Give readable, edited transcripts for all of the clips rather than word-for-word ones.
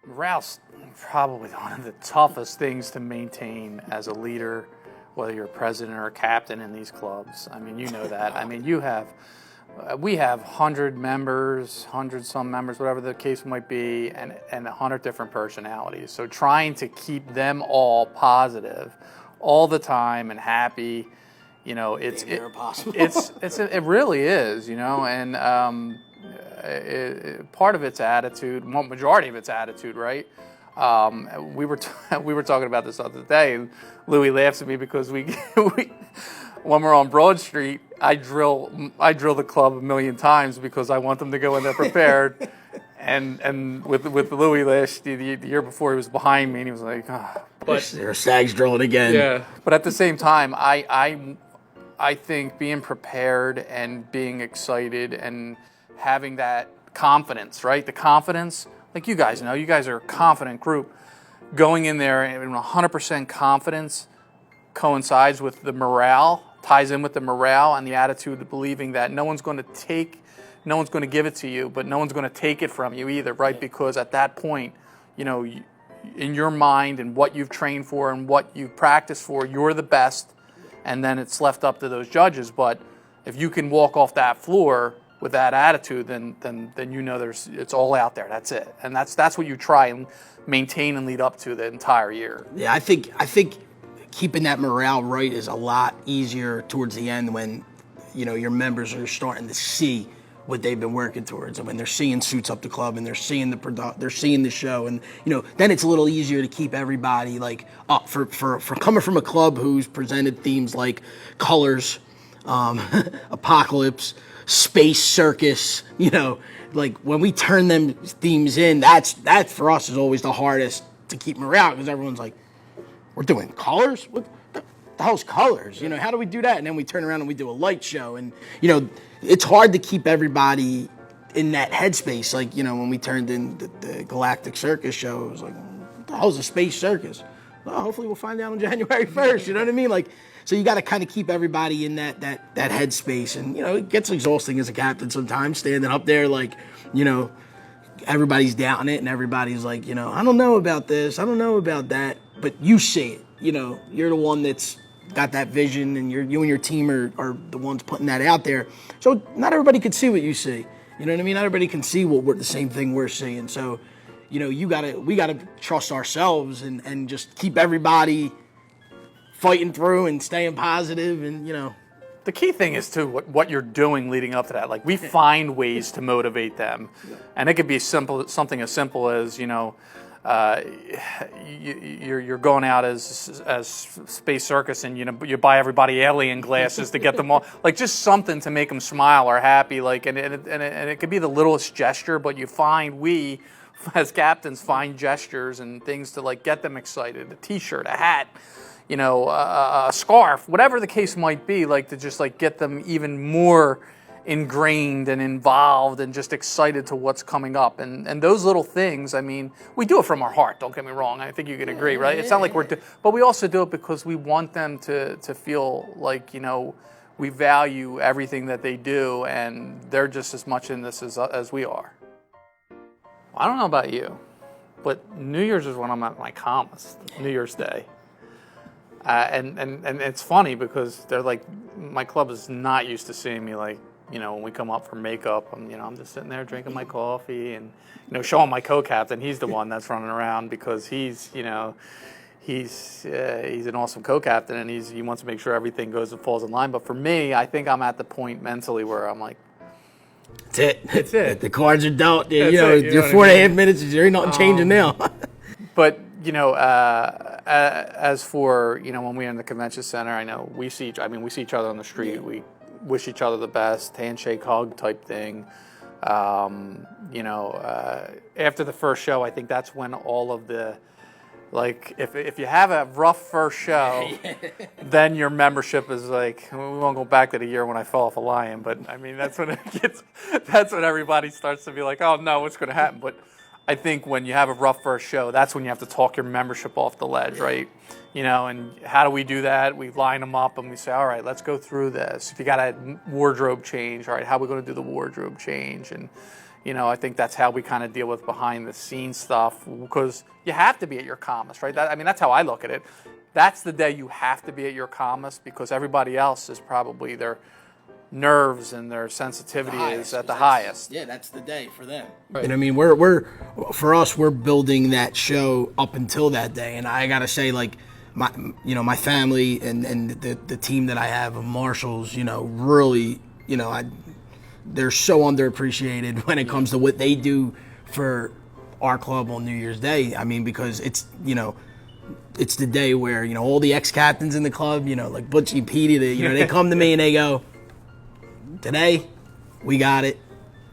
Morale's probably one of the toughest things to maintain as a leader, whether you're a president or a captain in these clubs. I mean, you know that. I mean, we have 100 members, 100 some members, whatever the case might be, and 100 different personalities. So trying to keep them all positive all the time and happy, you know, it really is, you know, and part of its attitude, majority of its attitude, right? We were talking about this the other day, and Louie laughs at me because we when we're on Broad Street, I drill the club a million times because I want them to go in there prepared. And with Louie the year before, he was behind me and he was like, oh. But there's Sags drilling again. Yeah. But at the same time, I think being prepared and being excited and having that confidence, right? The confidence, like you guys know, you guys are a confident group. Going in there and 100% confidence coincides with the morale, ties in with the morale and the attitude of believing that no one's going to give it to you, but no one's going to take it from you either, right? Because at that point, you know, in your mind and what you've trained for and what you've practiced for, you're the best, and then it's left up to those judges. But if you can walk off that floor with that attitude, then you know it's all out there. That's it, and that's what you try and maintain and lead up to the entire year. Yeah, I think keeping that morale right is a lot easier towards the end when, you know, your members are starting to see what they've been working towards, and when they're seeing Suits Up the Club and they're seeing they're seeing the show, and you know, then it's a little easier to keep everybody like up for coming from a club who's presented themes like colors, apocalypse, space circus. You know, like when we turn them themes in, that for us is always the hardest to keep morale, because everyone's like, we're doing colors? What the hell's colors? You know, how do we do that? And then we turn around and we do a light show. And, you know, it's hard to keep everybody in that headspace. Like, you know, when we turned in the Galactic Circus show, it was like, what the hell's a space circus? Well, hopefully we'll find out on January 1st. You know what I mean? Like, so you got to kind of keep everybody in that headspace. And, you know, it gets exhausting as a captain sometimes, standing up there like, you know, everybody's doubting it and everybody's like, you know, I don't know about this, I don't know about that. But you see it, you know, you're the one that's got that vision, and you and your team are the ones putting that out there. So not everybody can see what you see. You know what I mean? Not everybody can see the same thing we're seeing. So, you know, we gotta trust ourselves and just keep everybody fighting through and staying positive, and, you know. The key thing is, too, what you're doing leading up to that. Like, we find ways to motivate them. And it could be something as simple as, you know, you're going out as Space Circus, and, you know, you buy everybody alien glasses to get them all, like, just something to make them smile or happy, like, and it could be the littlest gesture, but we as captains find gestures and things to, like, get them excited. A T-shirt, a hat, you know, a scarf, whatever the case might be, like, to just, like, get them even more ingrained and involved and just excited to what's coming up. And those little things, I mean, we do it from our heart, don't get me wrong. I think you could agree, right? It's not like but we also do it because we want them to feel like, you know, we value everything that they do, and they're just as much in this as we are. I don't know about you, but New Year's is when I'm at my calmest, New Year's Day. And it's funny because they're like, my club is not used to seeing me, like, you know, when we come up for makeup, I'm just sitting there drinking my coffee and, you know, showing my co-captain. He's the one that's running around because he's an awesome co-captain, and he wants to make sure everything goes and falls in line. But for me, I think I'm at the point mentally where I'm like, That's it. The cards are dealt. Your 4.5 minutes, there ain't nothing changing now. But, you know, as for, you know, when we're in the convention center, I know we see each other on the street. Yeah. We wish each other the best, handshake, hug type thing. You know, after the first show, I think that's when all of the, like, if you have a rough first show, then your membership is like, we won't go back to the year when I fell off a lion, but I mean, that's when that's when everybody starts to be like, oh no, what's going to happen? But I think when you have a rough first show, that's when you have to talk your membership off the ledge, right? You know, and how do we do that? We line them up and we say, all right, let's go through this. If you got a wardrobe change, all right, how are we going to do the wardrobe change? And, I think that's how we kind of deal with behind the scenes stuff, because you have to be at your calmest, right? That's how I look at it. That's the day you have to be at your calmest, because everybody else is probably their nerves and their sensitivity is at the highest. Yeah, that's the day for them. Right. And I mean, we're building that show up until that day, and I gotta say, like, my family and the team that I have of marshals, really, they're so underappreciated when it comes to what they do for our club on New Year's Day. I mean, because it's the day where, all the ex-captains in the club, like Butchie and Petey, they come to me and they go, today, we got it.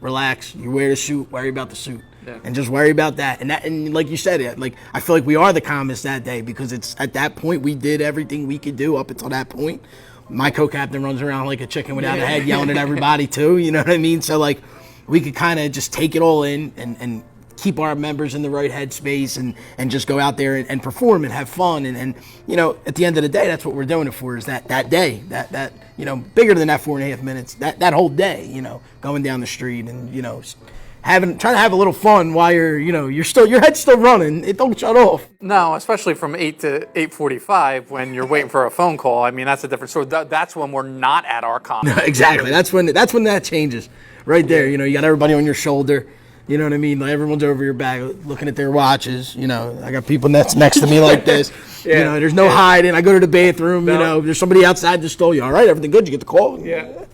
Relax. You wear the suit. Worry about the suit, and just worry about that. And like you said, like I feel like we are the calmest that day, because it's at that point we did everything we could do up until that point. My co-captain runs around like a chicken without a head, yelling at everybody too. You know what I mean? So like we could kind of just take it all in and keep our members in the right headspace and just go out there and perform and have fun. And at the end of the day, that's what we're doing it for, is that day, that bigger than that 4.5 minutes, that whole day, going down the street and, trying to have a little fun while your head's still running. It don't shut off. No, especially from 8 to 8:45 when you're waiting for a phone call. I mean, that's a different story. That's when we're not at our calm. Exactly. That's when that changes right there. You got everybody on your shoulder. You know what I mean? Like, everyone's over your back looking at their watches. I got people that's next to me like this. There's no hiding. I go to the bathroom. There's somebody outside the store. You all right? Everything good? You get the call? Yeah.